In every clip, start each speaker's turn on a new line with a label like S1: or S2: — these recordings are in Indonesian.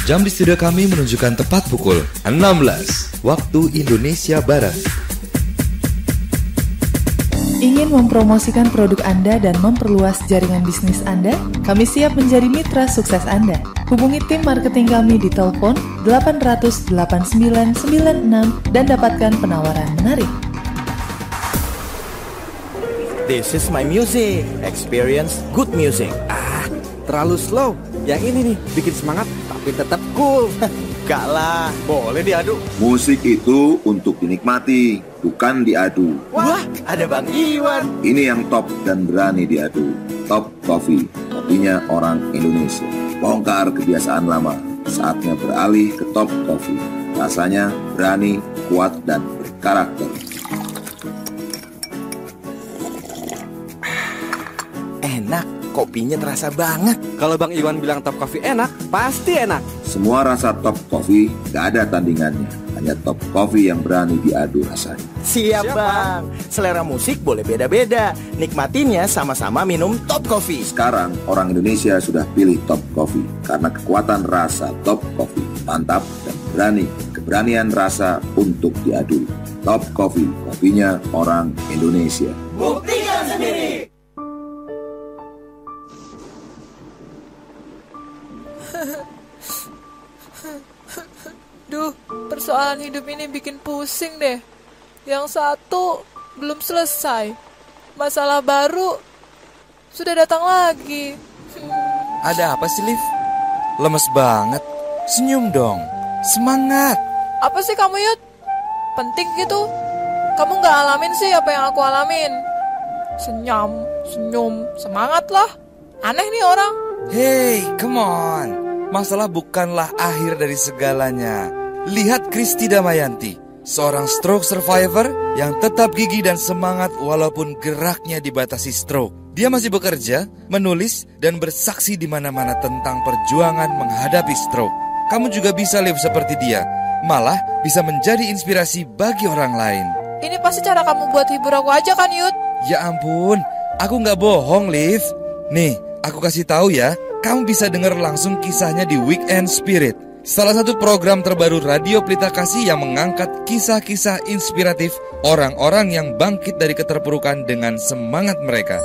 S1: Jam di studio kami menunjukkan tepat pukul 16 waktu Indonesia Barat.
S2: Ingin mempromosikan produk Anda dan memperluas jaringan bisnis Anda? Kami siap menjadi mitra sukses Anda. Hubungi tim marketing kami di telepon 800 8996 dan dapatkan penawaran menarik.
S3: This is my music. Experience good music.
S4: Terlalu slow. Yang ini nih, bikin semangat tapi tetap cool.
S3: Gak lah, boleh diadu.
S5: Musik itu untuk dinikmati, bukan diadu.
S3: Wah, ada Bang Iwan.
S5: Ini yang top dan berani diadu. Top Coffee, kopinya orang Indonesia. Bongkar kebiasaan lama, saatnya beralih ke Top Coffee. Rasanya berani, kuat, dan berkarakter.
S3: Enak, kopinya terasa banget.
S4: Kalau Bang Iwan bilang Top Coffee enak, pasti enak.
S5: Semua rasa Top Coffee gak ada tandingannya. Hanya Top Coffee yang berani diadu rasanya.
S3: Siap Bang. Selera musik boleh beda-beda. Nikmatinya sama-sama minum Top Coffee.
S5: Sekarang orang Indonesia sudah pilih Top Coffee karena kekuatan rasa Top Coffee mantap dan berani. Keberanian rasa untuk diadu. Top Coffee, kopinya orang Indonesia.
S3: Buktikan sendiri.
S6: Duh, persoalan hidup ini bikin pusing deh. Yang satu belum selesai, masalah baru sudah datang lagi.
S7: Ada apa sih, Liv? Lemes banget. Senyum dong. Semangat.
S6: Apa sih kamu, Yud? Penting gitu? Kamu gak alamin sih apa yang aku alamin. Senyum, semangat lah. Aneh nih orang.
S7: Hey, come on. Masalah bukanlah akhir dari segalanya. Lihat Kristi Damayanti, seorang stroke survivor yang tetap gigih dan semangat walaupun geraknya dibatasi stroke. Dia masih bekerja, menulis, dan bersaksi di mana-mana tentang perjuangan menghadapi stroke. Kamu juga bisa live seperti dia, malah bisa menjadi inspirasi bagi orang lain.
S6: Ini pasti cara kamu buat hibur aku aja kan, Yud?
S7: Ya ampun, aku gak bohong, Liv. Nih, aku kasih tahu ya, kamu bisa dengar langsung kisahnya di Weekend Spirit, salah satu program terbaru Radio Pelita Kasih yang mengangkat kisah-kisah inspiratif orang-orang yang bangkit dari keterpurukan dengan semangat mereka.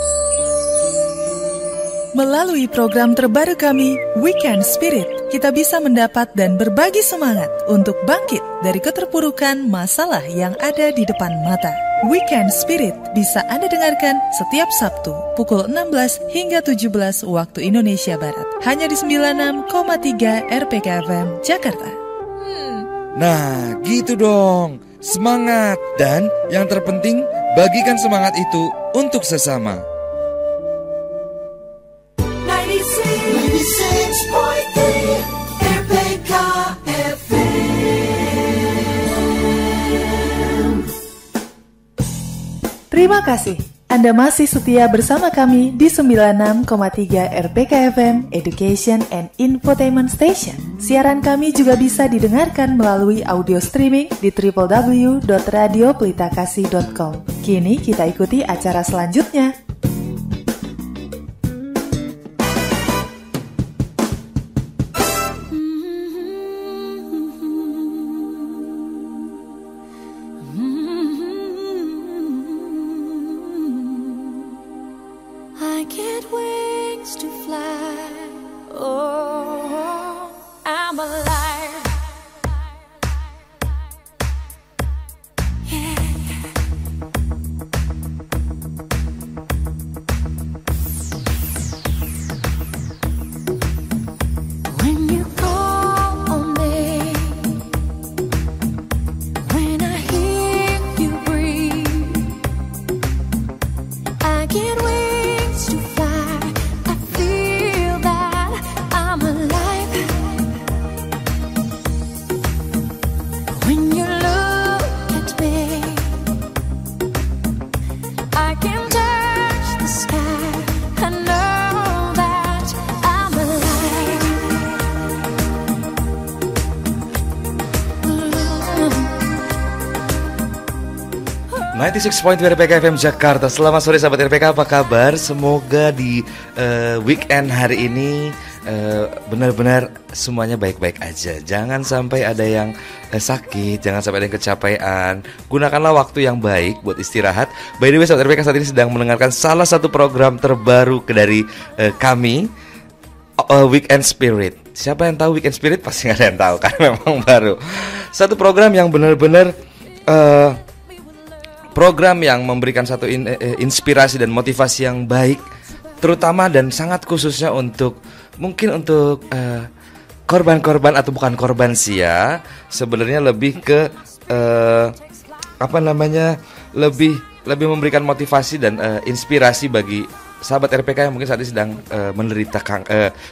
S2: Melalui program terbaru kami, Weekend Spirit, kita bisa mendapat dan berbagi semangat untuk bangkit dari keterpurukan masalah yang ada di depan mata. Weekend Spirit bisa Anda dengarkan setiap Sabtu pukul 16 hingga 17 waktu Indonesia Barat. Hanya di 96,3 RPK FM Jakarta.
S7: Nah, gitu dong. Semangat. Dan yang terpenting, bagikan semangat itu untuk sesama.
S8: 96.3 RPK FM.
S2: Terima kasih. Anda masih setia bersama kami di 96,3 RPK FM Education and Infotainment Station. Siaran kami juga bisa didengarkan melalui audio streaming di www.radiopelitakasih.com. Kini kita ikuti acara selanjutnya.
S1: RPK FM Jakarta. Selamat sore sahabat RPK, apa kabar? Semoga di weekend hari ini
S7: benar-benar semuanya baik-baik aja. Jangan sampai ada yang sakit, jangan sampai ada yang kecapean. Gunakanlah waktu yang baik buat istirahat. By the way, Sobat RPK saat ini sedang mendengarkan salah satu program terbaru dari kami, Weekend Spirit. Siapa yang tahu Weekend Spirit? Pasti nggak ada yang tahu, karena memang baru. Satu program yang benar-benar program yang memberikan satu inspirasi dan motivasi yang baik, terutama dan sangat khususnya untuk mungkin untuk korban-korban atau bukan korban sih ya, sebenarnya lebih ke lebih memberikan motivasi dan inspirasi bagi sahabat RPK yang mungkin saat ini sedang menderita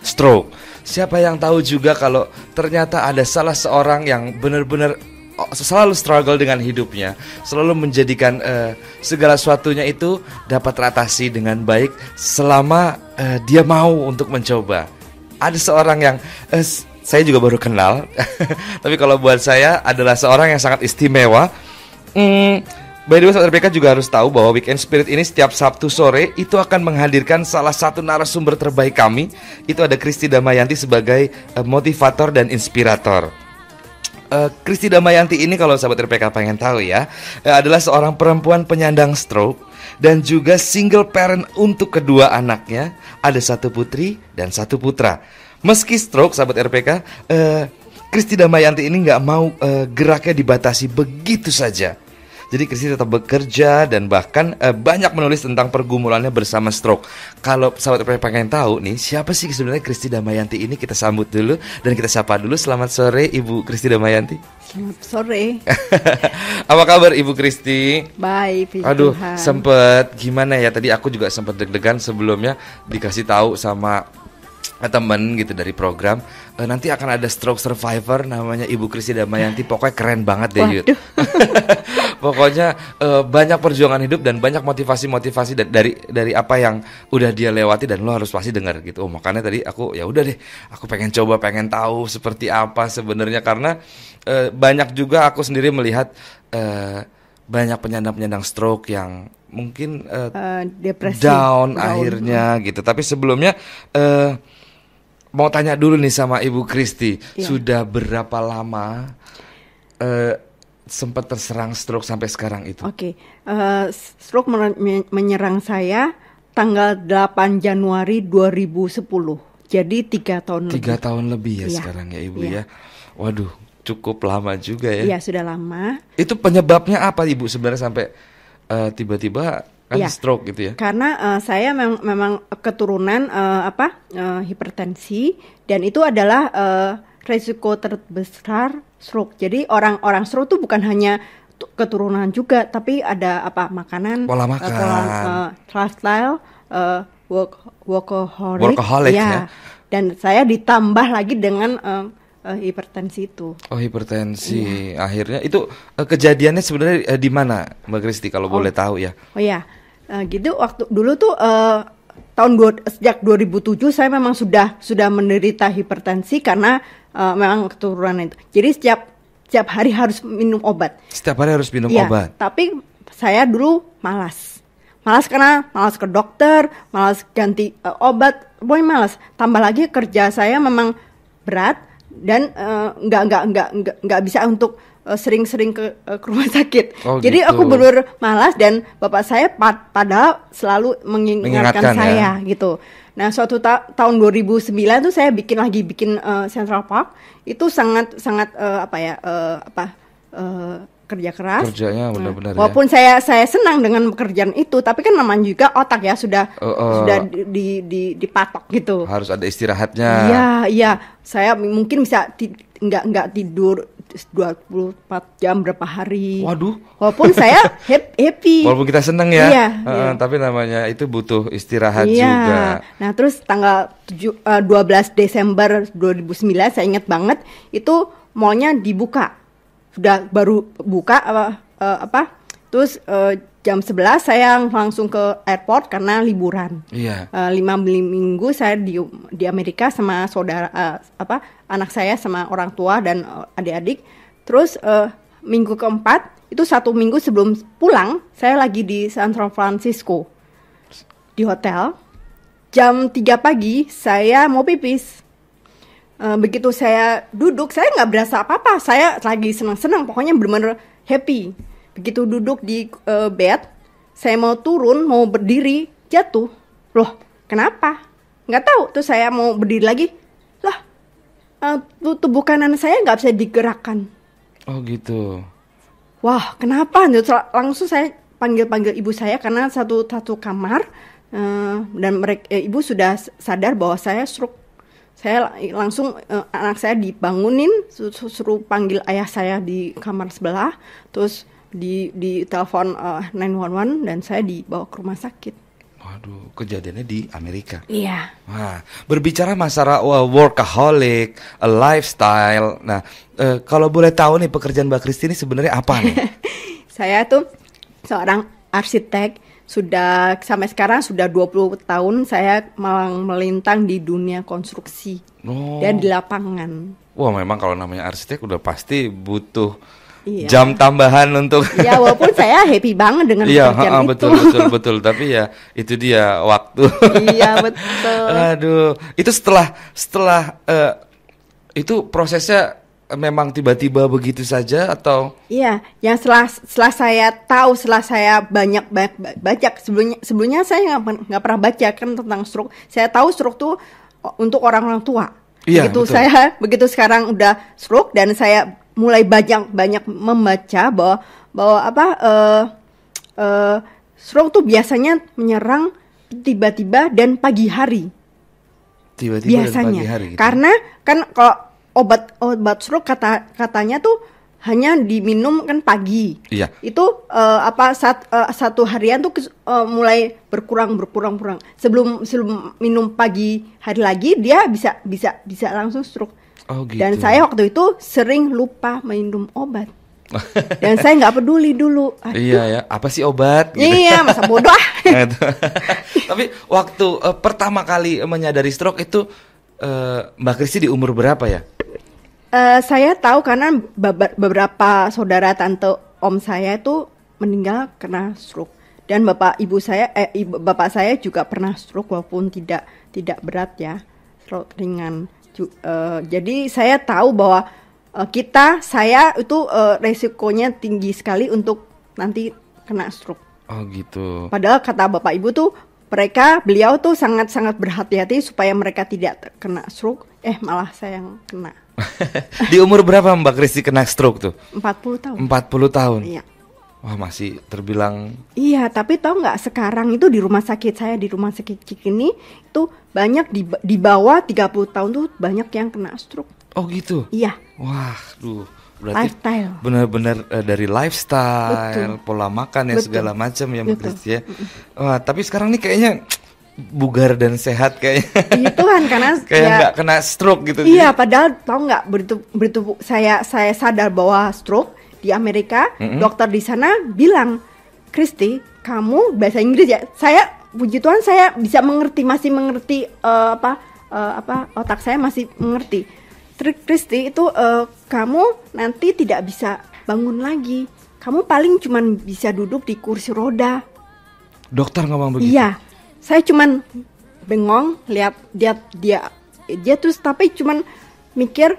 S7: stroke. Siapa yang tahu juga kalau ternyata ada salah seorang yang benar-benar selalu struggle dengan hidupnya, selalu menjadikan segala sesuatunya itu dapat teratasi dengan baik selama dia mau untuk mencoba. Ada seorang yang saya juga baru kenal, tapi kalau buat saya adalah seorang yang sangat istimewa. By the way, Sobat RPK juga harus tahu bahwa Weekend Spirit ini setiap Sabtu sore itu akan menghadirkan salah satu narasumber terbaik kami. Itu ada Kristi Damayanti sebagai motivator dan inspirator. Kristi Damayanti ini kalau sahabat RPK pengen tahu ya, adalah seorang perempuan penyandang stroke dan juga single parent untuk kedua anaknya. Ada satu putri dan satu putra. Meski stroke sahabat RPK, Kristi Damayanti ini nggak mau geraknya dibatasi begitu saja. Jadi Kristi tetap bekerja dan bahkan banyak menulis tentang pergumulannya bersama stroke. Kalau sahabat RPK pengen tahu nih, siapa sih sebenarnya Kristi Damayanti ini, kita sambut dulu dan kita sapa dulu. Selamat sore Ibu Kristi Damayanti.
S9: Selamat sore.
S7: Apa kabar Ibu Kristi?
S9: Baik,
S7: Aduh,
S9: Tuhan.
S7: sempet gimana ya, tadi aku juga sempet deg-degan sebelumnya dikasih tahu sama temen gitu dari program, nanti akan ada stroke survivor namanya Ibu Kristi Damayanti. Pokoknya keren banget deh Yud. Pokoknya banyak perjuangan hidup dan banyak motivasi dari apa yang udah dia lewati, dan lo harus pasti dengar gitu. Makanya tadi aku ya udah deh, aku pengen coba, pengen tahu seperti apa sebenarnya, karena banyak juga aku sendiri melihat banyak penyandang stroke yang mungkin
S9: depresi,
S7: down akhirnya gitu. Tapi sebelumnya mau tanya dulu nih sama Ibu Kristi, sudah berapa lama sempat terserang stroke sampai sekarang itu?
S9: Oke, stroke menyerang saya tanggal 8 Januari 2010. Jadi 3 tahun lebih.
S7: 3 tahun lebih ya sekarang ya Ibu ya. Waduh, cukup lama juga ya.
S9: Iya, sudah lama.
S7: Itu penyebabnya apa Ibu sebenarnya sampai tiba-tiba stroke gitu ya?
S9: Karena saya memang keturunan hipertensi, dan itu adalah resiko terbesar stroke. Jadi orang stroke itu bukan hanya keturunan juga, tapi ada makanan,
S7: pola makan,
S9: lifestyle, workaholic
S7: ya.
S9: Dan saya ditambah lagi dengan hipertensi itu.
S7: Oh, hipertensi. Akhirnya itu kejadiannya sebenarnya di mana Mbak Kristi kalau boleh tahu ya?
S9: Oh ya. Gitu waktu dulu tuh sejak 2007 saya memang sudah menderita hipertensi karena memang keturunan itu. Jadi setiap hari harus minum obat.
S7: Setiap hari harus minum obat.
S9: Tapi saya dulu malas karena malas ke dokter, malas ganti obat, pokoknya malas. Tambah lagi kerja saya memang berat dan nggak bisa untuk sering-sering ke rumah sakit. Jadi aku benar malas, dan bapak saya padahal selalu mengingatkan saya gitu. Nah, suatu tahun 2009 tuh saya bikin Central Park. Itu sangat kerja keras.
S7: Kerjanya benar-benar.
S9: Walaupun saya senang dengan pekerjaan itu, tapi kan namanya juga otak ya sudah dipatok gitu.
S7: Harus ada istirahatnya.
S9: Iya. Saya mungkin bisa nggak tidur 24 jam berapa hari.
S7: Waduh.
S9: Walaupun saya happy.
S7: Walaupun kita seneng ya.
S9: Iya.
S7: Tapi namanya itu butuh istirahat juga.
S9: Nah, terus tanggal 12 Desember 2009 saya ingat banget, itu mallnya dibuka. Sudah baru buka terus jam 11 saya langsung ke airport karena liburan. Iya. 5 minggu saya di Amerika sama saudara anak saya sama orang tua dan adik-adik. Terus minggu keempat itu 1 minggu sebelum pulang saya lagi di San Francisco di hotel. Jam 3 pagi saya mau pipis. begitu saya duduk, saya nggak berasa apa-apa. Saya lagi senang-senang, pokoknya benar-benar happy. Begitu duduk di bed, saya mau turun, mau berdiri, jatuh. Loh, kenapa? Nggak tahu. Terus saya mau berdiri lagi, lah, tubuh kanan saya nggak bisa digerakkan.
S7: Oh gitu.
S9: Wah, kenapa? Langsung saya panggil ibu saya karena satu kamar, dan ibu sudah sadar bahwa saya stroke. Saya langsung anak saya dibangunin, suruh panggil ayah saya di kamar sebelah, terus di telepon 911 dan saya dibawa ke rumah sakit.
S7: Waduh, kejadiannya di Amerika.
S9: Iya.
S7: Wah, berbicara masalah workaholic, lifestyle. Nah, kalau boleh tahu nih pekerjaan Mbak Kristi ini sebenarnya apa nih?
S9: Saya tuh seorang arsitek. Sudah sampai sekarang sudah 20 tahun saya melintang di dunia konstruksi dan di lapangan.
S7: Wah, memang kalau namanya arsitek udah pasti butuh jam tambahan untuk.
S9: Ya, walaupun saya happy banget dengan pekerjaan itu.
S7: Betul. Tapi ya itu dia waktu.
S9: Iya, betul.
S7: Aduh, itu setelah itu prosesnya memang tiba-tiba begitu saja atau?
S9: Iya, yang setelah saya tahu, setelah saya banyak baca, sebelumnya saya nggak pernah baca kan tentang stroke. Saya tahu stroke tuh untuk orang-orang tua.
S7: Iya,
S9: begitu sekarang udah stroke dan saya mulai banyak membaca bahwa stroke tuh biasanya menyerang tiba-tiba dan pagi hari.
S7: Tiba-tiba
S9: biasanya.
S7: Dan pagi hari gitu.
S9: Karena kan kalau obat stroke katanya tuh hanya diminum kan pagi.
S7: Iya.
S9: Itu satu harian tuh mulai berkurang. Sebelum minum pagi hari lagi dia bisa langsung stroke.
S7: Oh gitu.
S9: Dan saya waktu itu sering lupa minum obat. Dan saya nggak peduli dulu. Aduh.
S7: Iya ya, apa sih obat? Gitu.
S9: Iya, masa bodoh.
S7: Tapi waktu pertama kali menyadari stroke itu Mbak Kristi di umur berapa ya?
S9: Saya tahu karena beberapa saudara tante om saya itu meninggal karena stroke dan bapak saya juga pernah stroke walaupun tidak berat ya, stroke ringan. Jadi saya tahu bahwa saya itu resikonya tinggi sekali untuk nanti kena stroke.
S7: Oh gitu.
S9: Padahal kata bapak ibu tuh beliau tuh sangat berhati-hati supaya mereka tidak kena stroke. Malah saya yang kena.
S7: Di umur berapa Mbak Kristi kena stroke tuh?
S9: 40 tahun.
S7: 40 tahun?
S9: Iya.
S7: Wah, masih terbilang.
S9: Iya, tapi tahu nggak sekarang itu di rumah sakit saya, di rumah sakit Cikini itu banyak di bawah 30 tahun tuh banyak yang kena stroke.
S7: Oh gitu?
S9: Iya.
S7: Wah, berarti
S9: lifestyle.
S7: Benar-benar dari lifestyle,
S9: betul.
S7: Pola makan ya,
S9: Betul.
S7: segala macam ya Mbak Kristi ya. Wah, tapi sekarang nih kayaknya bugar dan sehat kayaknya.
S9: Itu kan karena
S7: kayak nggak kena stroke gitu.
S9: Iya, padahal tahu nggak begitu saya sadar bahwa stroke di Amerika, dokter di sana bilang, Kristi, kamu bahasa Inggris ya. Saya puji Tuhan saya bisa masih mengerti otak saya masih mengerti. Kristi itu kamu nanti tidak bisa bangun lagi. Kamu paling cuman bisa duduk di kursi roda.
S7: Dokter ngomong begitu?
S9: Iya. Saya cuman bengong lihat dia terus tapi cuman mikir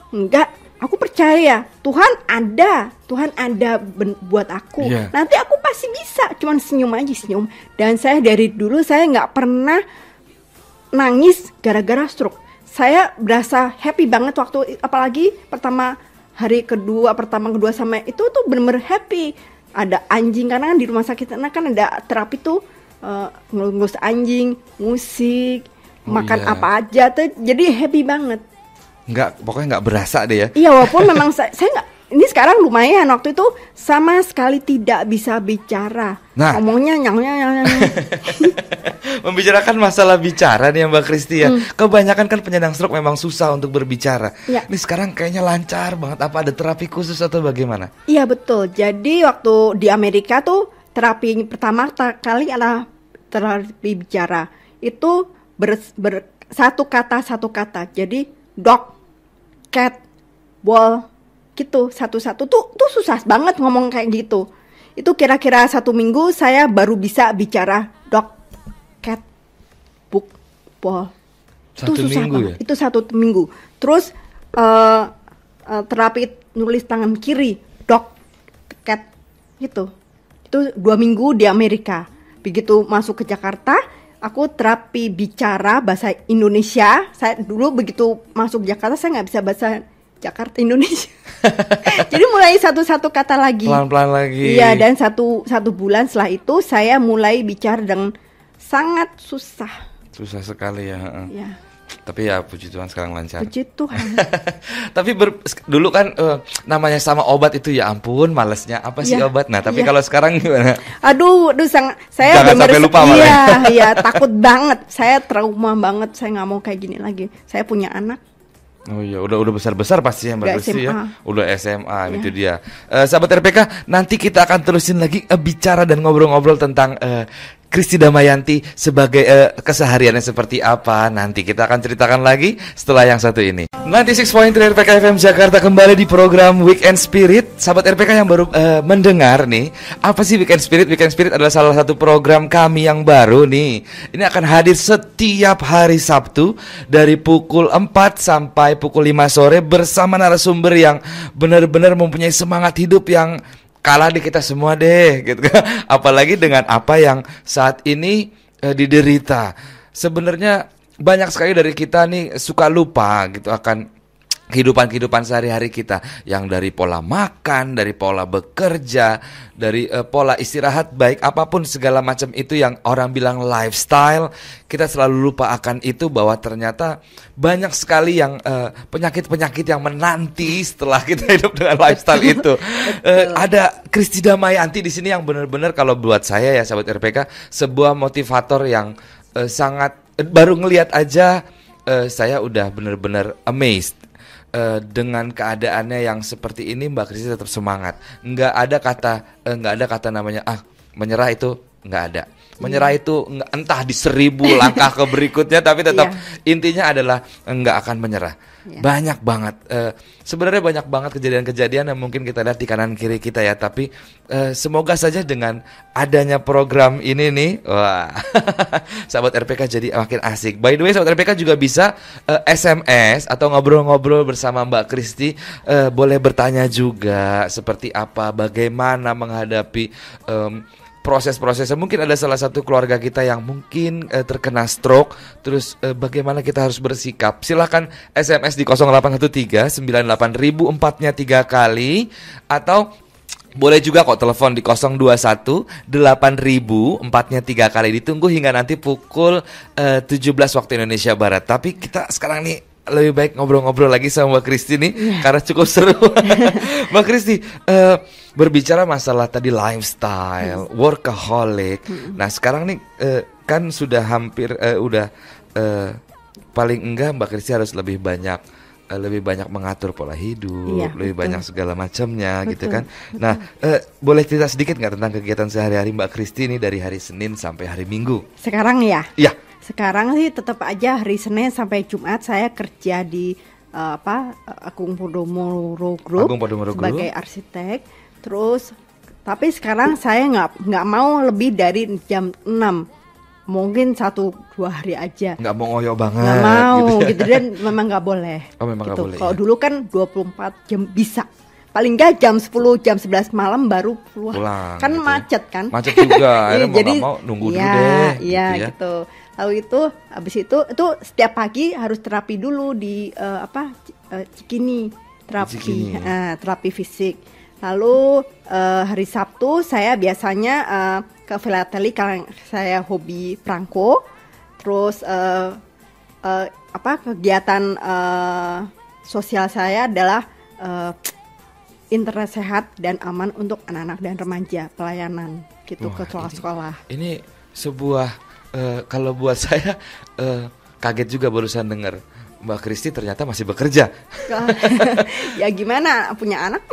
S9: enggak, aku percaya Tuhan ada buat aku.
S7: Yeah.
S9: Nanti aku pasti bisa. Cuman senyum. Dan saya dari dulu saya nggak pernah nangis gara-gara stroke. Saya berasa happy banget waktu apalagi pertama kedua sama itu tuh bener-bener happy. Ada anjing karena kan di rumah sakit kan ada terapi tuh. Ngelus anjing, musik, makan apa aja tuh, jadi happy banget.
S7: Pokoknya nggak berasa deh ya.
S9: Iya, walaupun memang saya nggak. Ini sekarang lumayan, waktu itu sama sekali tidak bisa bicara.
S7: Nah,
S9: ngomongnya nyang.
S7: Membicarakan masalah bicara nih Mbak Kristi ya. Kebanyakan kan penyandang stroke memang susah untuk berbicara.
S9: Ya.
S7: Ini sekarang kayaknya lancar banget. Apa ada terapi khusus atau bagaimana?
S9: Iya betul. Jadi waktu di Amerika tuh terapi pertama kali adalah terapi bicara. Itu satu kata. Jadi dog, cat, ball gitu satu-satu tuh susah banget ngomong kayak gitu. Itu kira-kira 1 minggu saya baru bisa bicara dog, cat, book, ball.
S7: Satu
S9: itu susah
S7: minggu
S9: banget.
S7: Ya?
S9: Itu 1 minggu. Terus terapi nulis tangan kiri, dog, cat, gitu. Itu 2 minggu di Amerika. Begitu masuk ke Jakarta, aku terapi bicara bahasa Indonesia. Saya dulu begitu masuk Jakarta, saya nggak bisa bahasa Jakarta Indonesia. Jadi mulai satu-satu kata lagi.
S7: Pelan-pelan lagi.
S9: Iya, dan satu bulan setelah itu saya mulai bicara dengan sangat susah.
S7: Susah sekali ya.
S9: Ya.
S7: Tapi ya puji Tuhan sekarang lancar.
S9: Puji Tuhan.
S7: Tapi dulu kan namanya sama obat itu ya ampun malesnya apa sih obat. Nah tapi kalau sekarang gimana?
S9: Aduh saya
S7: jangan sampai lupa malah.
S9: Iya takut banget. Saya trauma banget. Saya nggak mau kayak gini lagi. Saya punya anak.
S7: Oh iya, udah besar pasti yang bagus sih ya. Udah SMA
S9: ya.
S7: Itu dia. Sahabat RPK, nanti kita akan terusin lagi bicara dan ngobrol-ngobrol tentang Kristi Damayanti sebagai kesehariannya seperti apa. Nanti kita akan ceritakan lagi setelah yang satu ini. 96.3 RPK FM Jakarta kembali di program Weekend Spirit. Sahabat RPK yang baru mendengar nih, apa sih Weekend Spirit? Weekend Spirit adalah salah satu program kami yang baru nih. Ini akan hadir setiap hari Sabtu dari pukul 4 sampai pukul 5 sore bersama narasumber yang benar-benar mempunyai semangat hidup yang kalah di kita semua deh gitu kan. Apalagi dengan apa yang saat ini diderita. Sebenarnya banyak sekali dari kita nih suka lupa gitu akan kehidupan sehari-hari kita, yang dari pola makan, dari pola bekerja, dari pola istirahat, baik apapun segala macam itu yang orang bilang lifestyle, kita selalu lupa akan itu, bahwa ternyata banyak sekali yang penyakit-penyakit yang menanti setelah kita hidup dengan lifestyle itu. Ada Kristi Damayanti di sini yang benar-benar kalau buat saya ya sahabat RPK sebuah motivator yang sangat, baru ngelihat aja saya udah benar-benar amazed. Dengan keadaannya yang seperti ini, Mbak Kristi tetap semangat. Nggak ada kata namanya menyerah, itu nggak ada. Menyerah itu entah di 1000 langkah ke berikutnya, tapi tetap intinya adalah nggak akan menyerah. Banyak banget sebenarnya banyak banget kejadian-kejadian yang mungkin kita lihat di kanan kiri kita ya, tapi semoga saja dengan adanya program ini nih, wah sahabat RPK jadi makin asik. By the way, sahabat RPK juga bisa SMS atau ngobrol-ngobrol bersama Mbak Kristi, boleh bertanya juga seperti apa, bagaimana menghadapi proses-prosesnya. Mungkin ada salah satu keluarga kita yang mungkin terkena stroke, terus bagaimana kita harus bersikap. Silahkan SMS di 0813 98000 4-nya 3 kali, atau boleh juga kok telepon di 021 8000 4-nya 3 kali. Ditunggu hingga nanti pukul 17 waktu Indonesia Barat. Tapi kita sekarang nih lebih baik ngobrol-ngobrol lagi sama Mbak Kristi nih, karena cukup seru. Mbak Kristi, berbicara masalah tadi lifestyle, workaholic. Nah sekarang nih kan sudah hampir paling enggak Mbak Kristi harus lebih banyak mengatur pola hidup, lebih banyak segala macamnya gitu kan. Nah boleh cerita sedikit nggak tentang kegiatan sehari-hari Mbak Kristi ini dari hari Senin sampai hari Minggu?
S9: Sekarang ya?
S7: Iya.
S9: Sekarang sih tetap aja hari Senin sampai Jumat saya kerja di Agung Podomoro Group sebagai arsitek. Terus tapi sekarang saya nggak mau lebih dari jam 6. Mungkin 1-2 hari aja.
S7: Nggak mau ngoyo banget.
S9: Nggak mau
S7: gitu
S9: dan memang nggak boleh.
S7: Oh memang nggak boleh.
S9: Kalau dulu kan 24 jam bisa. Paling nggak jam 10, jam 11 malam baru pulang. Kan gitu macet kan.
S7: Macet juga.
S9: Jadi
S7: mau nunggu dulu deh.
S9: Iya gitu. Lalu habis itu setiap pagi harus terapi dulu di Cikini, terapi fisik. Lalu hari Sabtu saya biasanya ke filateli karena saya hobi perangko. Terus kegiatan sosial saya adalah internet sehat dan aman untuk anak-anak dan remaja, pelayanan gitu. Wah, ke sekolah-sekolah.
S7: Ini sebuah kalau buat saya kaget juga barusan dengar Mbak Kristi ternyata masih bekerja.
S9: Ya gimana, punya anak?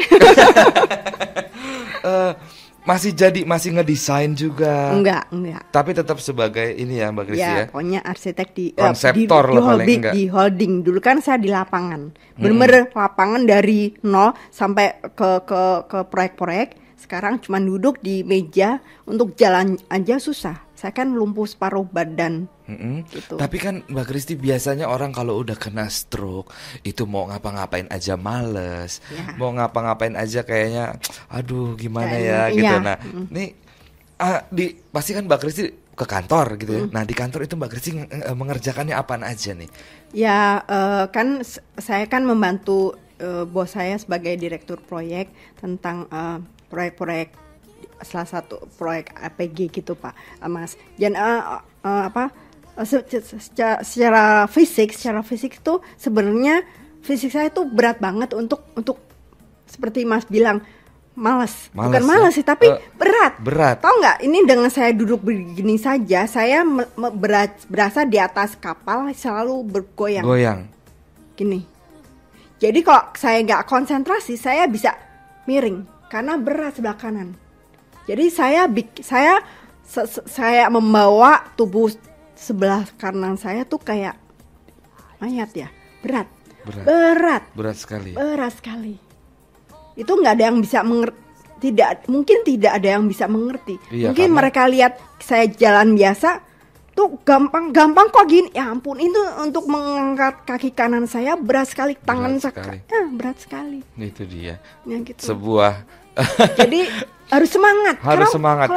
S7: Masih ngedesain juga.
S9: Enggak.
S7: Tapi tetap sebagai ini ya Mbak Kristi ya.
S9: Pokoknya arsitek di
S7: konseptor
S9: di holding. Dulu kan saya di lapangan. Bener-bener lapangan dari nol sampai ke proyek-proyek. Sekarang cuma duduk di meja, untuk jalan aja susah. saya kan lumpuh separuh badan. Gitu.
S7: Tapi kan Mbak Kristi biasanya orang kalau udah kena stroke itu mau ngapa-ngapain aja males, mau ngapa-ngapain aja kayaknya, aduh gimana ya gitu. Nah, nih pasti kan Mbak Kristi ke kantor gitu ya. Nah di kantor itu Mbak Kristi mengerjakannya apaan aja nih? Ya
S9: kan saya kan membantu bos saya sebagai direktur proyek tentang proyek-proyek, salah satu proyek APG gitu Pak Mas. Dan secara fisik itu sebenarnya fisik saya tuh berat banget untuk seperti Mas bilang malas. Bukan malas sih, tapi berat. Tahu nggak? Ini dengan saya duduk begini saja, saya berasa di atas kapal selalu bergoyang. Gini. Jadi kalau saya nggak konsentrasi, saya bisa miring karena berat sebelah kanan. Jadi saya membawa tubuh sebelah kanan saya tuh kayak mayat ya, berat sekali. Itu nggak ada yang bisa mengerti, mungkin tidak ada yang bisa mengerti. Iya, mungkin mereka lihat saya jalan biasa tuh gampang kok gini. Ya ampun, itu untuk mengangkat kaki kanan saya berat sekali, tangan berat sekali.
S7: Itu dia.
S9: Ya, gitu.
S7: Sebuah
S9: jadi harus semangat.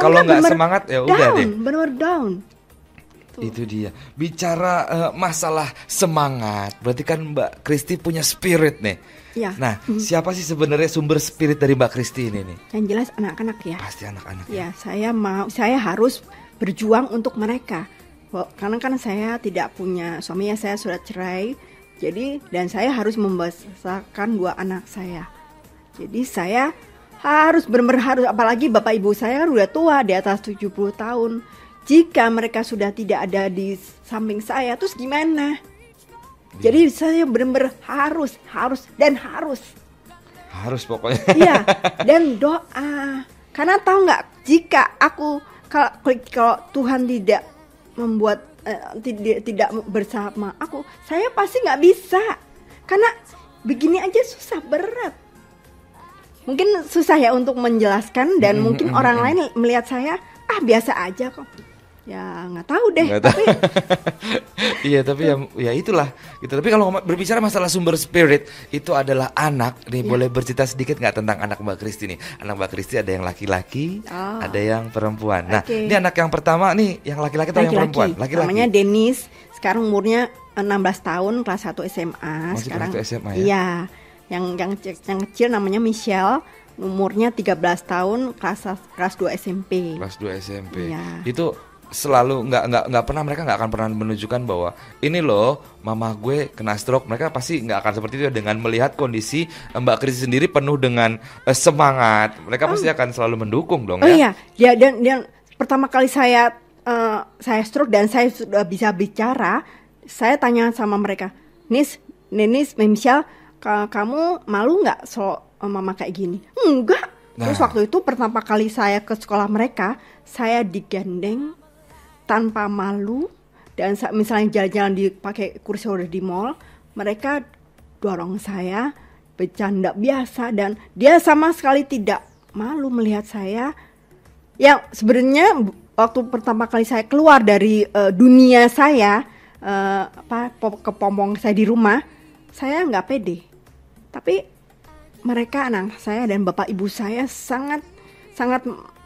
S7: Kalau nggak semangat ya udah deh.
S9: Benar down.
S7: Itu dia. Bicara masalah semangat, berarti kan Mbak Kristi punya spirit nih.
S9: Ya.
S7: Nah, siapa sih sebenarnya sumber spirit dari Mbak Kristi ini nih?
S9: Yang jelas anak-anak ya.
S7: Pasti anak-anak.
S9: Ya, saya harus berjuang untuk mereka. Karena kan saya tidak punya suami, ya saya sudah cerai. Jadi dan saya harus membesarkan 2 anak saya. Jadi saya harus benar-benar harus, apalagi bapak ibu saya kan udah tua, di atas 70 tahun. Jika mereka sudah tidak ada di samping saya, terus gimana? Jadi saya benar-benar harus
S7: pokoknya.
S9: Iya, dan doa. Karena tahu nggak, jika kalau Tuhan tidak membuat tidak bersama aku, saya pasti nggak bisa. Karena begini aja susah, berat. Mungkin susah ya untuk menjelaskan, dan mungkin orang lain melihat saya biasa aja kok. Ya nggak tahu deh. Tapi
S7: iya, tapi ya itulah gitu. Tapi kalau berbicara masalah sumber spirit, itu adalah anak nih. Boleh bercerita sedikit nggak tentang anak Mbak Kristi nih? Anak Mbak Kristi ada yang laki-laki, ada yang perempuan. Nah, ini anak yang pertama nih, yang laki-laki atau yang perempuan? Laki-laki.
S9: Namanya Dennis. Sekarang umurnya 16 tahun, kelas 1 SMA.
S7: Masih
S9: sekarang
S7: kelas 1 SMA ya?
S9: Iya. Yang kecil namanya Michelle, umurnya 13 tahun, kelas 2 SMP.
S7: Kelas 2 SMP.
S9: Iya.
S7: Itu selalu nggak pernah, mereka nggak akan pernah menunjukkan bahwa ini loh mama gue kena stroke. Mereka pasti nggak akan seperti itu. Dengan melihat kondisi Mbak Kristi sendiri penuh dengan semangat, mereka pasti akan selalu mendukung dong.
S9: Iya ya, dan pertama kali saya stroke dan saya sudah bisa bicara, saya tanya sama mereka, Nenis, Michelle, kamu malu nggak mama kayak gini? Enggak. Terus waktu itu pertama kali saya ke sekolah mereka, saya digandeng tanpa malu, dan misalnya jalan-jalan dipakai kursi roda di mall, mereka dorong saya, bercanda biasa, dan dia sama sekali tidak malu melihat saya. Yang sebenarnya waktu pertama kali saya keluar dari dunia saya, kepompong saya di rumah, saya nggak pede. Tapi mereka, anak saya dan bapak ibu saya sangat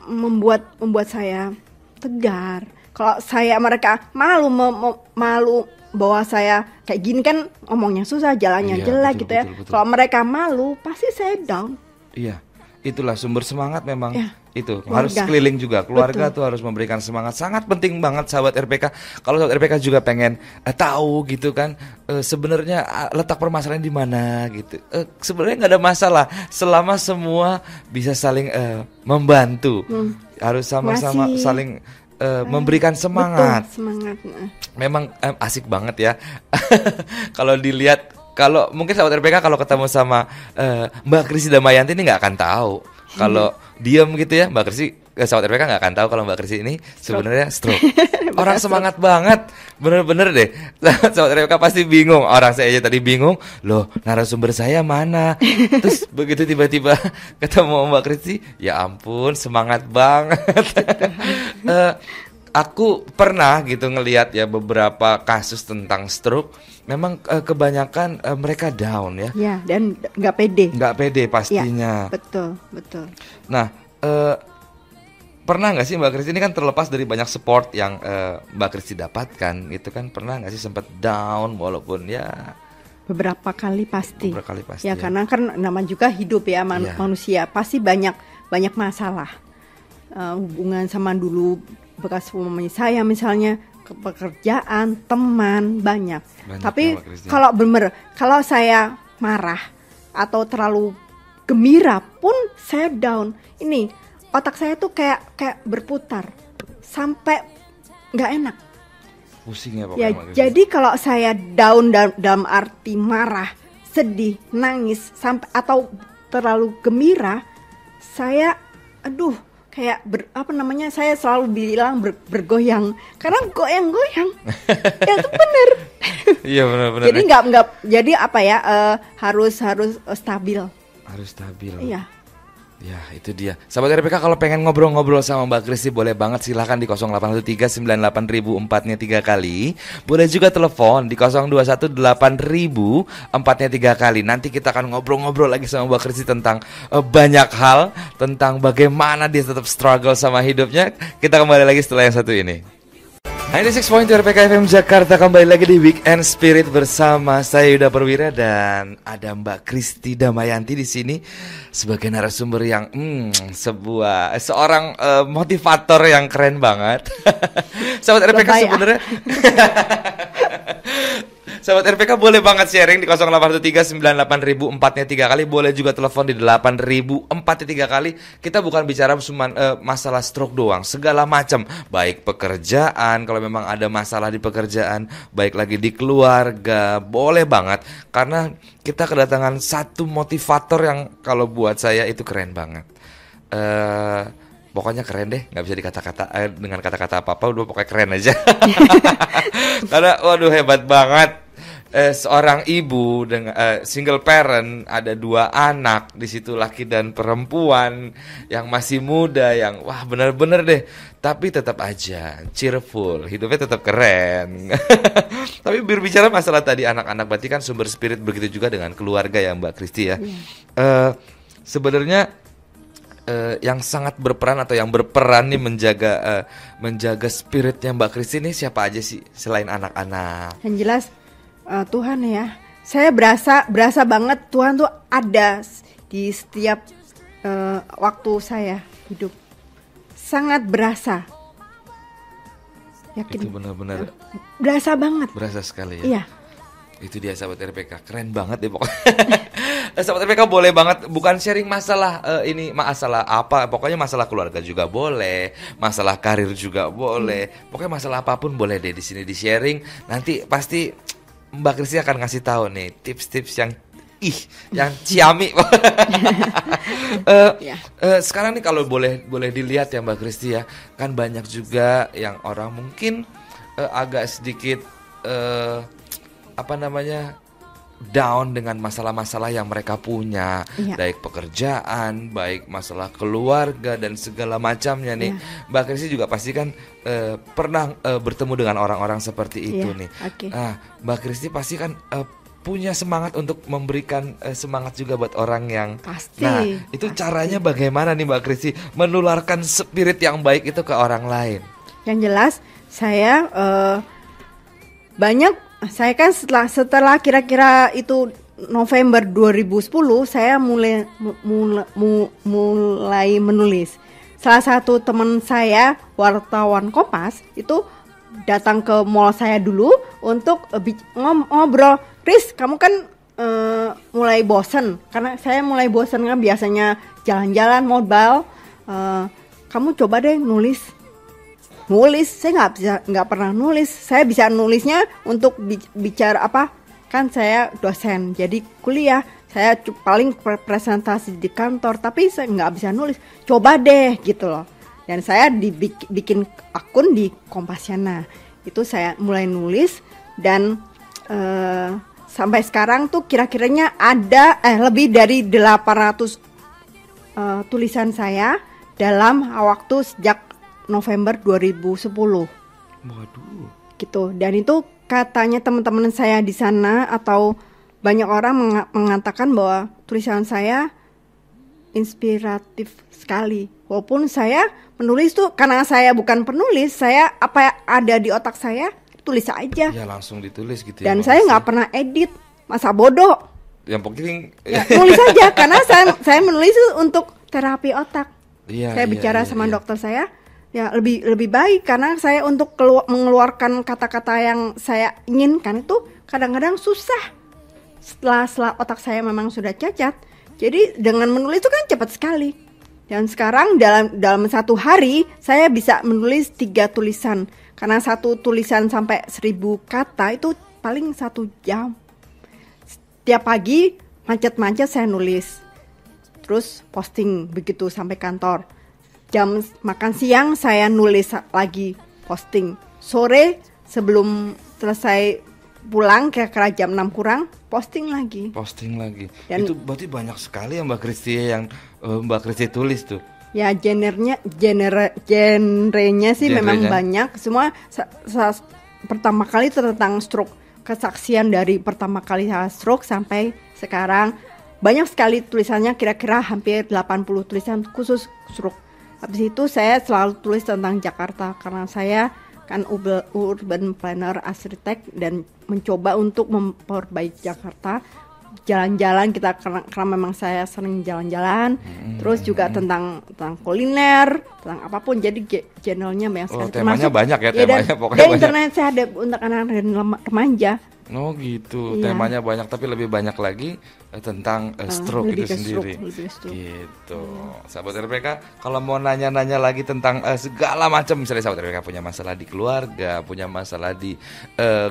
S9: membuat saya tegar. Kalau mereka malu bahwa saya kayak gini kan, ngomongnya susah, jalannya jelek gitu ya. Kalau mereka malu, pasti saya down.
S7: Iya, itulah sumber semangat memang. Itu keluarga. Harus keliling juga, keluarga tuh harus memberikan semangat. Sangat penting banget sahabat RPK. Kalau sahabat RPK juga pengen tahu gitu kan, sebenarnya letak permasalahan di mana gitu. Sebenarnya nggak ada masalah selama semua bisa saling membantu. Harus sama-sama saling memberikan semangat.
S9: Betul, semangat.
S7: Memang asik banget ya. Kalau dilihat, kalau mungkin sahabat RPK kalau ketemu sama Mbak Kristi Damayanti ini nggak akan tahu. Kalau diam gitu ya, Mbak Kristi, sahabat RPK nggak akan tahu kalau Mbak Kristi ini sebenarnya stroke. Orang semangat banget, bener-bener deh. Sahabat RPK pasti bingung. Orang saya aja tadi bingung, loh narasumber saya mana? Terus begitu tiba-tiba ketemu Mbak Kristi, ya ampun semangat banget. aku pernah gitu ngelihat ya beberapa kasus tentang stroke. Memang kebanyakan mereka down ya.
S9: Ya, dan nggak pede.
S7: Nggak pede pastinya.
S9: Ya, betul.
S7: Nah, pernah nggak sih Mbak Kristi, ini kan terlepas dari banyak support yang Mbak Kristi dapatkan, itu kan pernah nggak sih sempat down walaupun ya
S9: beberapa kali pasti.
S7: Ya,
S9: karena kan nama juga hidup ya, manusia pasti banyak masalah. Hubungan sama dulu bekas suami saya misalnya, pekerjaan, teman, banyak. Tapi kalau saya marah atau terlalu gembira pun saya down. Ini otak saya tuh kayak berputar sampai nggak enak.
S7: Pusing ya
S9: pokoknya. Ya, jadi kalau saya down dalam arti marah, sedih, nangis sampai atau terlalu gembira, saya kayak saya selalu bilang bergoyang karena goyang-goyang. Ya itu benar.
S7: Iya benar-benar.
S9: Jadi nggak jadi harus stabil.
S7: Harus stabil.
S9: Iya.
S7: Ya itu dia. Sahabat RPK, kalau pengen ngobrol-ngobrol sama Mbak Kristi boleh banget, silahkan di 0813 98.000 4-nya 3 kali. Boleh juga telepon di 021 8.000 4-nya 3 kali. Nanti kita akan ngobrol-ngobrol lagi sama Mbak Kristi tentang banyak hal, tentang bagaimana dia tetap struggle sama hidupnya. Kita kembali lagi setelah yang satu ini. 96.2 RPK FM Jakarta, kembali lagi di Weekend Spirit bersama saya Yuda Perwira dan ada Mbak Kristi Damayanti di sini sebagai narasumber yang seorang motivator yang keren banget. Sahabat RPK sebenarnya Sahabat RPK boleh banget sharing di 0813 98.000 4-nya 3 kali. Boleh juga telepon di 8.000 4-nya 3 kali. Kita bukan bicara cuma masalah stroke doang, segala macam. Baik pekerjaan, kalau memang ada masalah di pekerjaan, baik lagi di keluarga, boleh banget. Karena kita kedatangan satu motivator yang kalau buat saya itu keren banget. Pokoknya keren deh, nggak bisa dikata-kata dengan kata-kata apa-apa, udah pokoknya keren aja. Karena waduh hebat banget. Seorang ibu dengan single parent, ada 2 anak di situ, laki dan perempuan yang masih muda, yang wah bener-bener deh, tapi tetap aja cheerful, hidupnya tetap keren. Tapi berbicara masalah tadi anak-anak, berarti kan sumber spirit, begitu juga dengan keluarga ya Mbak Kristi ya. Sebenarnya yang sangat berperan atau yang berperan nih menjaga spiritnya Mbak Kristi nih siapa aja sih selain anak-anak?
S9: Yang jelas Tuhan ya. Saya berasa banget Tuhan tuh ada di setiap waktu saya hidup. Sangat berasa. Yakin?
S7: Itu benar-benar
S9: berasa banget.
S7: Berasa sekali ya.
S9: Iya.
S7: Itu dia sahabat RPK, keren banget deh pokoknya. Sahabat RPK boleh banget, bukan sharing masalah masalah apa, pokoknya masalah keluarga juga boleh, masalah karir juga boleh, pokoknya masalah apapun boleh deh di sini di sharing. Nanti pasti Mbak Kristi akan ngasih tahu nih tips-tips yang ciami. Sekarang nih kalau boleh dilihat ya Mbak Kristi ya, kan banyak juga yang orang mungkin agak sedikit down dengan masalah-masalah yang mereka punya, baik pekerjaan, baik masalah keluarga dan segala macamnya nih. Mbak Kristi juga pasti kan pernah bertemu dengan orang-orang seperti itu nih.
S9: Okay.
S7: Mbak Kristi pasti kan punya semangat untuk memberikan semangat juga buat orang yang itu pasti. Caranya bagaimana nih Mbak Kristi menularkan spirit yang baik itu ke orang lain?
S9: Yang jelas saya saya kan setelah kira-kira itu November 2010 saya mulai menulis. Salah satu teman saya, wartawan Kompas, itu datang ke mall saya dulu untuk ngobrol. Chris, kamu kan mulai bosen, karena saya mulai bosen kan biasanya jalan-jalan mobile. Kamu coba deh nulis. Saya nggak pernah nulis. Saya bisa nulisnya untuk bicara apa? Kan saya dosen, jadi kuliah. Saya paling presentasi di kantor, tapi saya nggak bisa nulis. Coba deh gitu loh. Dan saya bikin akun di Kompasiana. Itu saya mulai nulis dan sampai sekarang tuh kira-kiranya ada lebih dari 800 tulisan saya dalam waktu sejak November 2010.
S7: Waduh.
S9: Gitu. Dan itu katanya teman-teman saya di sana atau banyak orang mengatakan bahwa tulisan saya inspiratif sekali. Walaupun saya menulis tuh karena saya bukan penulis, saya apa yang ada di otak saya tulis aja.
S7: Ya langsung ditulis gitu ya.
S9: Dan saya nggak pernah edit, masa bodoh.
S7: Yang penting
S9: Nulis aja karena saya menulis itu untuk terapi otak. Saya bicara sama dokter saya, ya lebih baik karena saya untuk mengeluarkan kata-kata yang saya inginkan itu kadang-kadang susah. Setelah otak saya memang sudah cacat, jadi dengan menulis itu kan cepat sekali. Dan sekarang dalam satu hari saya bisa menulis 3 tulisan. Karena satu tulisan sampai 1000 kata itu paling 1 jam. Setiap pagi macet-macet saya nulis. Terus posting begitu sampai kantor. Jam makan siang saya nulis lagi, posting. Sore sebelum selesai pulang kira-kira jam 6 kurang, posting lagi.
S7: Dan itu berarti banyak sekali yang Mbak Kristi yang Mbak Kristi tulis tuh.
S9: Ya genrenya sih memang banyak. Semua pertama kali itu tentang stroke, kesaksian dari pertama kali saya stroke sampai sekarang. Banyak sekali tulisannya, kira-kira hampir 80 tulisan khusus stroke. Habis itu saya selalu tulis tentang Jakarta karena saya kan urban planner, arsitek, dan mencoba untuk memperbaiki Jakarta. Jalan-jalan kita karena memang saya sering jalan-jalan. Terus juga tentang kuliner, tentang apapun. Jadi channelnya banyak sekali.
S7: Temanya banyak ya, temanya pokoknya
S9: dan
S7: banyak.
S9: internet saya ada untuk anak-anak dan remaja.
S7: Oh gitu, temanya banyak tapi lebih banyak lagi tentang stroke itu sendiri. Gitu. Sahabat RPK, kalau mau nanya-nanya lagi tentang segala macam, misalnya sahabat RPK punya masalah di keluarga, punya masalah di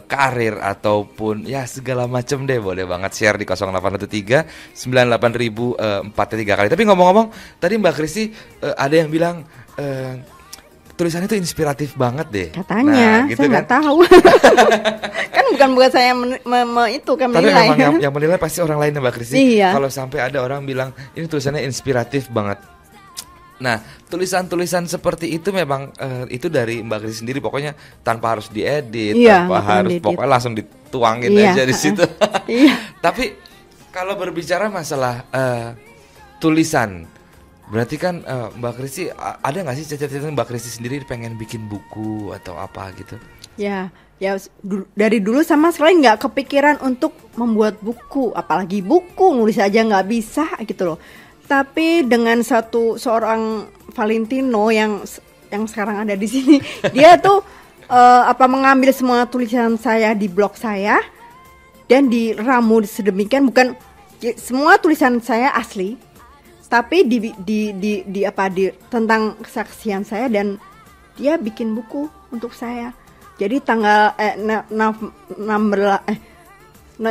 S7: karir ataupun ya segala macam deh, boleh banget share di 0813 98000 4 kali. Tapi ngomong-ngomong, tadi Mbak Kristi ada yang bilang tulisannya itu inspiratif banget deh.
S9: Katanya,
S7: gitu
S9: saya nggak tahu. Kan bukan saya itu kan menilai.
S7: Tapi memang yang menilai pasti orang lain ya Mbak Kristi.
S9: Iya.
S7: Kalau sampai ada orang bilang ini tulisannya inspiratif banget. Nah, tulisan-tulisan seperti itu memang itu dari Mbak Kristi sendiri, pokoknya tanpa harus diedit, tanpa harus pokoknya langsung dituangin aja di situ. Tapi kalau berbicara masalah tulisan, berarti kan Mbak Kristi ada nggak sih cita-cita Mbak Kristi sendiri pengen bikin buku atau apa gitu? Ya
S9: dari dulu sama sekali nggak kepikiran untuk membuat buku, apalagi buku nulis aja nggak bisa gitu loh. Tapi dengan seorang Valentino yang sekarang ada di sini, dia tuh mengambil semua tulisan saya di blog saya dan diramu sedemikian, bukan semua tulisan saya asli. Tapi tentang kesaksian saya, dan dia bikin buku untuk saya. Jadi tanggal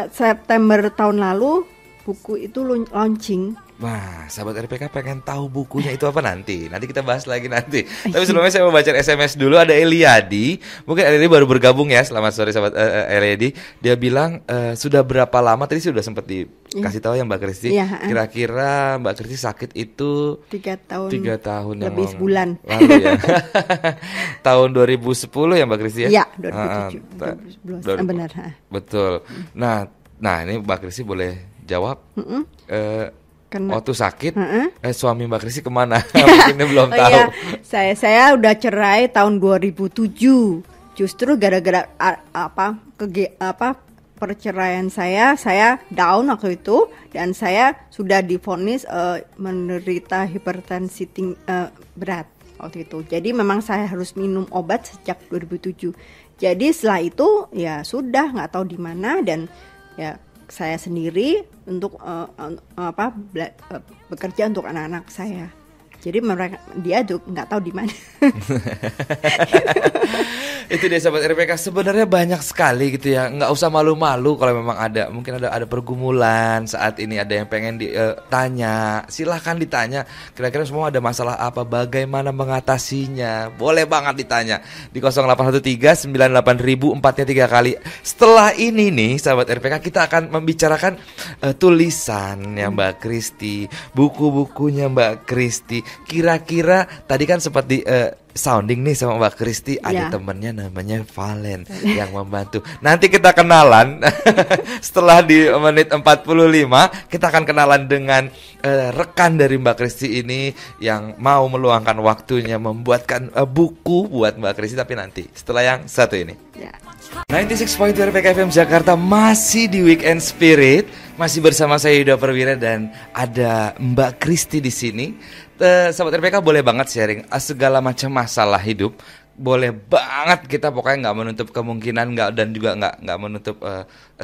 S9: September tahun lalu buku itu launching.
S7: Wah, sahabat RPK pengen tahu bukunya itu apa nanti kita bahas lagi nanti. Tapi sebelumnya saya mau baca SMS dulu. Ada Eliadi, mungkin Eliadi baru bergabung ya. Selamat sore sahabat Eliadi. Dia bilang sudah berapa lama, tadi sudah sempat dikasih tahu ya Mbak Kristi. Kira-kira Mbak Kristi sakit itu 3 tahun
S9: lebih sebulan
S7: lalu ya. Tahun 2010 ya Mbak Kristi ya?
S9: Iya, 2017 benar.
S7: Betul. Nah ini Mbak Kristi boleh jawab. Waktu sakit, suami Mbak Kristi kemana? Mungkin belum tahu.
S9: Iya. Saya udah cerai tahun 2007. Justru gara-gara perceraian saya down waktu itu, dan saya sudah divonis menderita hipertensi berat waktu itu. Jadi memang saya harus minum obat sejak 2007. Jadi setelah itu ya sudah nggak tahu di mana, dan ya saya sendiri untuk bekerja untuk anak-anak saya. Jadi dia juga nggak tahu di mana.
S7: Itu dia sahabat RPK, sebenarnya banyak sekali gitu ya. Nggak usah malu-malu kalau memang ada, mungkin ada pergumulan saat ini, ada yang pengen ditanya, silahkan ditanya. Kira-kira semua ada masalah apa, bagaimana mengatasinya, boleh banget ditanya di 0813 98000 4 kali. Setelah ini nih sahabat RPK, kita akan membicarakan tulisannya Mbak Kristi, buku-bukunya Mbak Kristi. Kira-kira tadi kan sempat sounding nih sama Mbak Kristi, ada
S9: Ya.
S7: temennya namanya Valen yang membantu. Nanti kita kenalan setelah di menit 45 kita akan kenalan dengan rekan dari Mbak Kristi ini yang mau meluangkan waktunya membuatkan buku buat Mbak Kristi, tapi nanti setelah yang satu ini.
S9: Ya.
S7: 96.2 RPK FM Jakarta masih di Weekend Spirit, masih bersama saya Yuda Perwira dan ada Mbak Kristi di sini. Sahabat RPK boleh banget sharing segala macam masalah hidup, boleh banget, kita pokoknya nggak menutup kemungkinan, dan juga nggak menutup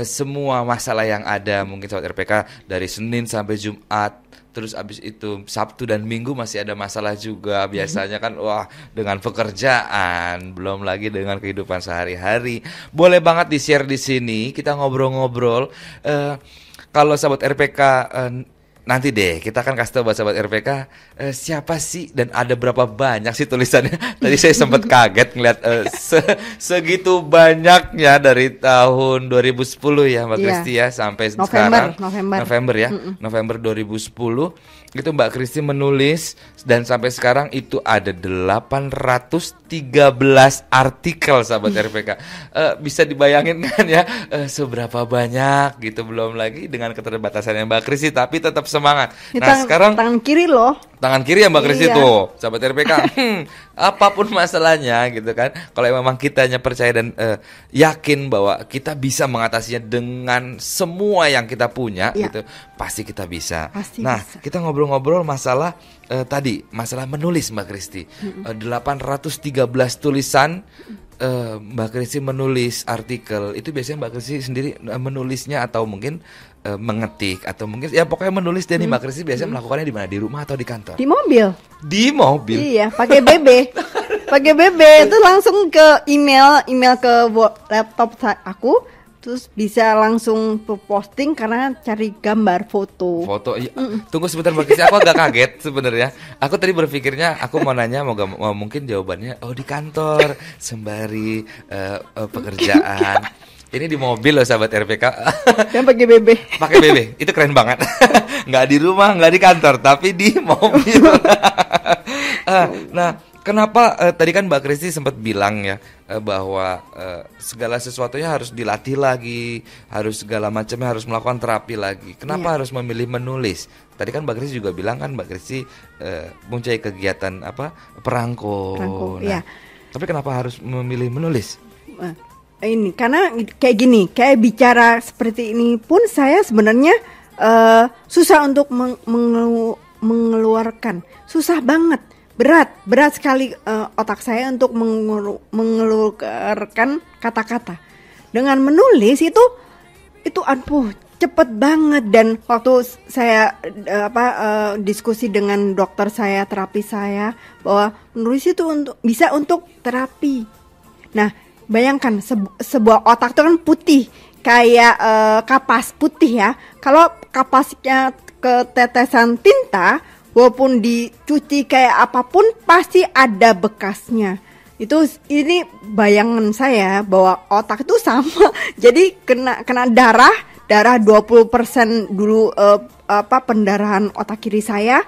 S7: semua masalah yang ada. Mungkin sahabat RPK dari Senin sampai Jumat, terus abis itu Sabtu dan Minggu masih ada masalah juga. Biasanya kan wah dengan pekerjaan, belum lagi dengan kehidupan sehari-hari. Boleh banget di-share di sini, kita ngobrol-ngobrol. Kalau sahabat RPK nanti deh kita akan kasih tahu buat sahabat RPK siapa sih dan ada berapa banyak sih tulisannya. Tadi saya sempat kaget ngeliat segitu banyaknya dari tahun 2010 ya Mbak Kristi ya sampai sekarang November ya. November 2010 itu Mbak Kristi menulis dan sampai sekarang itu ada 813 artikel sahabat RPK. Bisa dibayangin kan ya seberapa banyak gitu, belum lagi dengan keterbatasannya Mbak Kristi tapi tetap semangat. Nah, sekarang
S9: tangan kiri loh.
S7: Tangan kiri ya Mbak Kristi tuh, sahabat RPK. Apapun masalahnya gitu kan. Kalau memang kitanya percaya dan yakin bahwa kita bisa mengatasinya dengan semua yang kita punya gitu, pasti kita bisa. Nah, kita ngobrol-ngobrol masalah tadi, masalah menulis Mbak Kristi. 813 tulisan Mbak Kristi menulis artikel. Itu biasanya Mbak Kristi sendiri menulisnya atau mungkin mengetik atau mungkin ya pokoknya menulis. Dan Mbak Kristi biasanya melakukannya di mana? Di rumah atau di kantor?
S9: Di mobil.
S7: Di mobil.
S9: Iya, pakai BB. Pakai BB itu langsung ke email ke laptop aku. Terus bisa langsung posting karena cari gambar foto.
S7: Iya. Tunggu sebentar Mbak Kristi, aku agak kaget sebenarnya. Aku tadi berpikirnya aku mau nanya mau mungkin jawabannya di kantor sembari pekerjaan. Ini di mobil loh sahabat RPK.
S9: Yang pakai BB.
S7: Pakai BB, itu keren banget. Nggak di rumah, nggak di kantor, tapi di mobil. Nah, kenapa tadi kan Mbak Kristi sempat bilang ya bahwa segala sesuatunya harus dilatih lagi, harus segala macamnya harus melakukan terapi lagi. Kenapa harus memilih menulis? Tadi kan Mbak Kristi juga bilang kan Mbak Kristi mempunyai kegiatan perangko. Nah, tapi kenapa harus memilih menulis?
S9: Ini karena kayak gini, kayak bicara seperti ini pun saya sebenarnya susah untuk mengeluarkan, susah banget. Berat sekali otak saya untuk mengeluarkan kata-kata. Dengan menulis itu cepet banget. Dan waktu saya diskusi dengan dokter saya, terapi saya, bahwa menulis itu bisa untuk terapi. Nah, bayangkan sebuah otak itu kan putih, kayak kapas putih ya. Kalau kapasnya ketetesan tinta, walaupun dicuci kayak apapun pasti ada bekasnya. Ini bayangan saya bahwa otak itu sama. Jadi kena darah 20% dulu pendarahan otak kiri saya,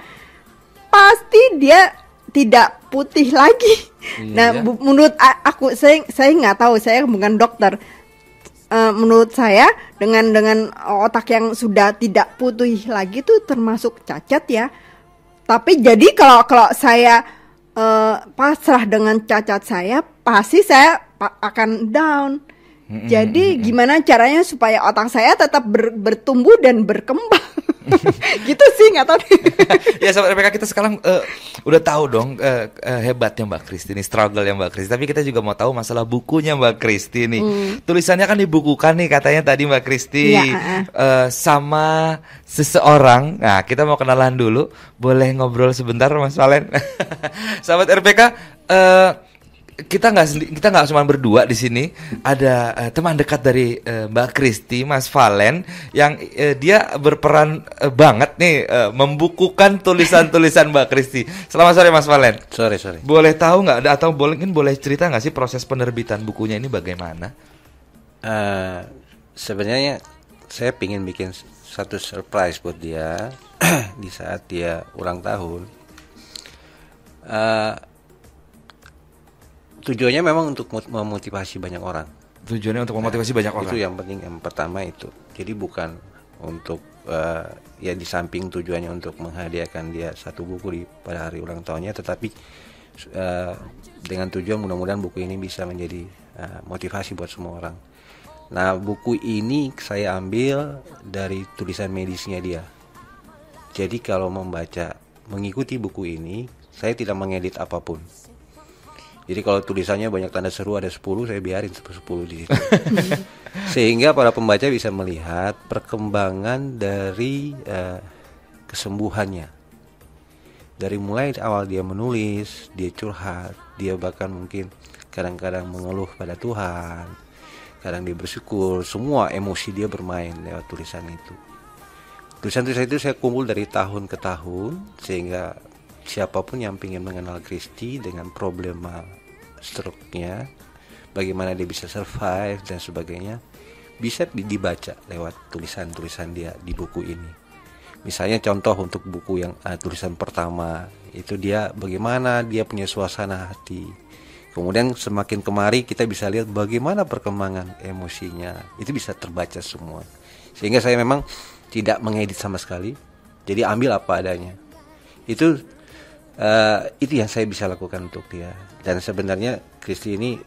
S9: pasti dia tidak putih lagi. Nah, menurut aku, saya nggak tahu, saya bukan dokter. Menurut saya dengan otak yang sudah tidak putih lagi itu termasuk cacat ya. Tapi jadi kalau saya pasrah dengan cacat saya, pasti saya akan down. Jadi gimana caranya supaya otak saya tetap bertumbuh dan berkembang? Gitu sih, nggak tahu.
S7: Ya sahabat RPK, kita sekarang udah tahu dong hebatnya Mbak Kristi nih, struggle yang Mbak Kristi. Tapi kita juga mau tahu masalah bukunya Mbak Kristi nih. Tulisannya kan dibukukan nih katanya tadi Mbak Kristi sama seseorang. Nah, kita mau kenalan dulu. Boleh ngobrol sebentar Mas Valen? Sahabat RPK, kita nggak cuma berdua di sini. Ada teman dekat dari Mbak Kristi, Mas Valen, yang dia berperan banget nih membukukan tulisan-tulisan Mbak Kristi. Selamat sore Mas Valen.
S10: Sore.
S7: Boleh tahu nggak atau boleh cerita nggak sih proses penerbitan bukunya ini bagaimana?
S10: Sebenarnya saya pingin bikin satu surprise buat dia di saat dia ulang tahun. Tujuannya memang untuk memotivasi banyak orang.
S7: Tujuannya untuk memotivasi banyak orang.
S10: Itu yang penting, yang pertama itu. Jadi bukan untuk ya di samping tujuannya untuk menghadiahkan dia satu buku pada hari ulang tahunnya, tetapi dengan tujuan mudah-mudahan buku ini bisa menjadi motivasi buat semua orang. Nah, buku ini saya ambil dari tulisan medisnya dia. Jadi kalau mengikuti buku ini, saya tidak mengedit apapun. Jadi kalau tulisannya banyak tanda seru ada 10, saya biarin 10 di situ. Sehingga para pembaca bisa melihat perkembangan dari kesembuhannya. Dari mulai awal dia menulis, dia curhat, dia bahkan mungkin kadang-kadang mengeluh pada Tuhan, kadang dia bersyukur, semua emosi dia bermain lewat tulisan itu. Tulisan-tulisan itu saya kumpul dari tahun ke tahun, sehingga siapapun yang ingin mengenal Kristi dengan problema stroke-nya, bagaimana dia bisa survive dan sebagainya, bisa dibaca lewat tulisan-tulisan dia di buku ini. Misalnya contoh untuk buku yang tulisan pertama, itu dia bagaimana dia punya suasana hati. Kemudian semakin kemari kita bisa lihat bagaimana perkembangan emosinya, itu bisa terbaca semua. Sehingga saya memang tidak mengedit sama sekali, jadi ambil apa adanya. Itu yang saya bisa lakukan untuk dia. Dan sebenarnya Kristi ini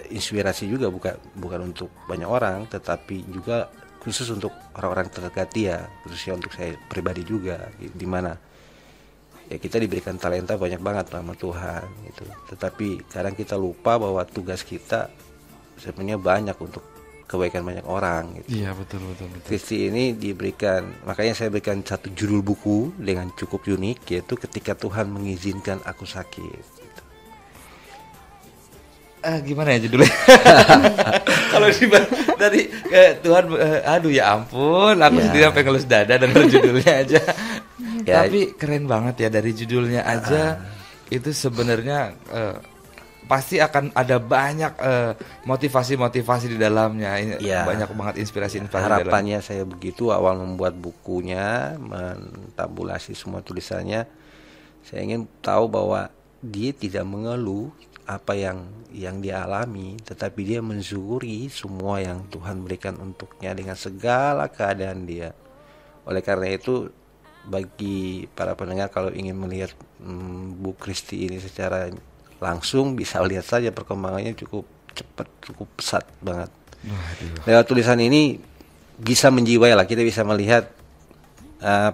S10: inspirasi juga bukan untuk banyak orang, tetapi juga khusus untuk orang-orang terdekat dia, khususnya untuk saya pribadi juga, di mana ya kita diberikan talenta banyak banget sama Tuhan gitu. Tetapi kadang kita lupa bahwa tugas kita sebenarnya banyak untuk kebaikan banyak orang gitu.
S7: Iya, betul.
S10: Kristi ini diberikan, makanya saya berikan satu judul buku dengan cukup unik, yaitu Ketika Tuhan Mengizinkan Aku Sakit gitu.
S7: Gimana ya judulnya? Kalau dari Tuhan, aduh ya ampun, aku sendiri sampai ngelus dada dan judulnya aja. Ya. Tapi keren banget ya, dari judulnya aja itu sebenarnya pasti akan ada banyak motivasi-motivasi di dalamnya. Banyak banget inspirasi.
S10: Harapannya saya begitu awal membuat bukunya, mentabulasi semua tulisannya. Saya ingin tahu bahwa dia tidak mengeluh apa yang dia alami, tetapi dia mensyukuri semua yang Tuhan berikan untuknya dengan segala keadaan dia. Oleh karena itu, bagi para pendengar kalau ingin melihat buku Kristi ini secara langsung, bisa lihat saja perkembangannya cukup cepat, cukup pesat banget. Lewat tulisan ini bisa menjiwai lah, kita bisa melihat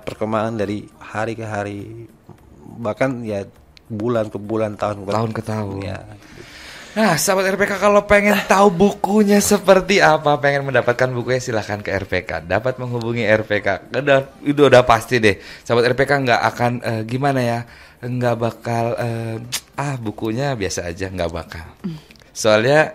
S10: perkembangan dari hari ke hari, bahkan ya bulan ke bulan, tahun ke tahun. Ya.
S7: Nah, sahabat RPK, kalau pengen tahu bukunya seperti apa, pengen mendapatkan bukunya, silahkan ke RPK. Dapat menghubungi RPK. Udah pasti deh. Sahabat RPK nggak akan gimana ya, nggak bakal bukunya biasa aja, nggak bakal. Soalnya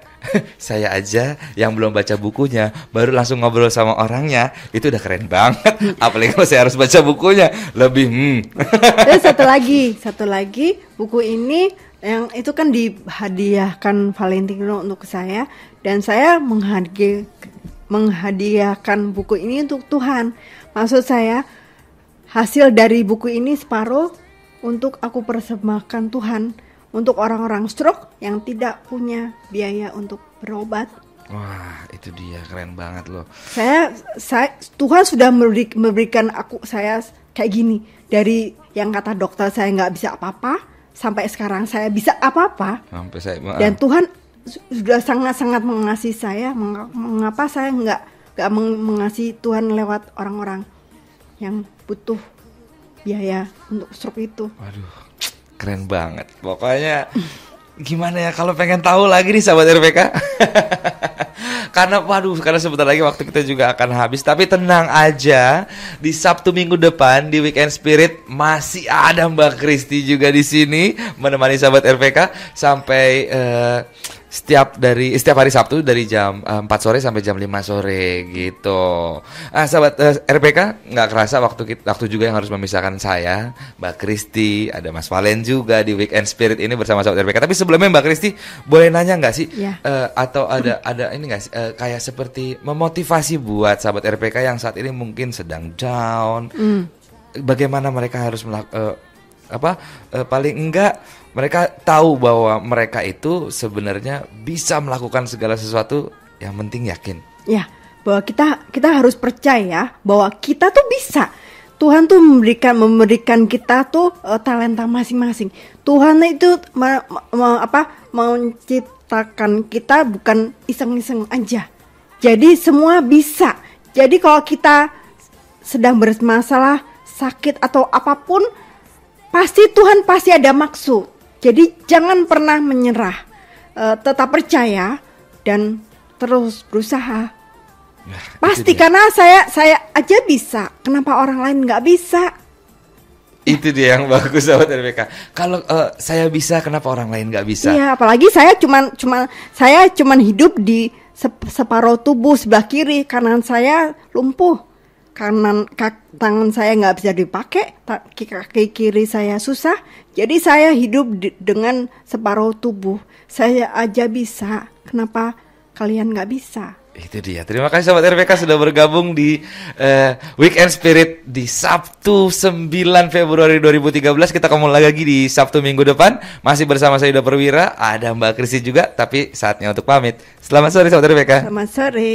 S7: saya aja yang belum baca bukunya, baru langsung ngobrol sama orangnya, itu udah keren banget. Apalagi kalau saya harus baca bukunya, lebih
S9: Dan satu lagi buku ini yang itu kan dihadiahkan Valentino untuk saya, dan saya menghadiahkan buku ini untuk Tuhan. Maksud saya, hasil dari buku ini separuh untuk aku persembahkan Tuhan untuk orang-orang stroke yang tidak punya biaya untuk berobat.
S7: Wah, itu dia, keren banget loh.
S9: Saya Tuhan sudah memberikan saya kayak gini, dari yang kata dokter saya nggak bisa apa-apa, sampai sekarang saya bisa apa-apa. Dan Tuhan sudah sangat-sangat mengasihi saya. Mengapa saya nggak mengasihi Tuhan lewat orang-orang yang butuh biaya untuk stroke itu?
S7: Waduh, keren banget. Pokoknya gimana ya kalau pengen tahu lagi nih sahabat RPK. Karena sebentar lagi waktu kita juga akan habis. Tapi tenang aja, di Sabtu minggu depan di Weekend Spirit masih ada Mbak Kristi juga di sini menemani sahabat RPK sampai setiap hari Sabtu dari jam 4 sore sampai jam 5 sore gitu. Sahabat RPK, nggak kerasa waktu juga yang harus memisahkan saya, Mbak Kristi, ada Mas Valen juga di Weekend Spirit ini bersama sahabat RPK. Tapi sebelumnya Mbak Kristi, boleh nanya nggak sih?
S9: Ya.
S7: Atau ada ini nggak sih, kayak seperti memotivasi buat sahabat RPK yang saat ini mungkin sedang down. Bagaimana mereka harus paling enggak mereka tahu bahwa mereka itu sebenarnya bisa melakukan segala sesuatu, yang penting yakin.
S9: Ya, bahwa kita harus percaya bahwa kita tuh bisa. Tuhan tuh memberikan kita tuh talenta masing-masing. Tuhan itu menciptakan kita bukan iseng-iseng aja. Jadi semua bisa. Jadi kalau kita sedang bermasalah, sakit atau apapun, Tuhan pasti ada maksud. Jadi jangan pernah menyerah, tetap percaya dan terus berusaha.
S7: Nah,
S9: pasti karena saya aja bisa, kenapa orang lain nggak bisa?
S7: Itu dia yang bagus sahabat RPK. Kalau saya bisa, kenapa orang lain nggak bisa?
S9: Iya, apalagi saya cuman hidup di separuh tubuh sebelah kiri, kanan saya lumpuh. Tangan saya nggak bisa dipakai, kaki kiri saya susah, jadi saya hidup dengan separuh tubuh. Saya aja bisa, kenapa kalian nggak bisa?
S7: Itu dia. Terima kasih sahabat RPK sudah bergabung di Weekend Spirit di Sabtu 9 Februari 2013. Kita kembali lagi di Sabtu minggu depan. Masih bersama saya Yuda Perwira, ada Mbak Kristi juga, tapi saatnya untuk pamit. Selamat sore sahabat RPK.
S9: Selamat sore.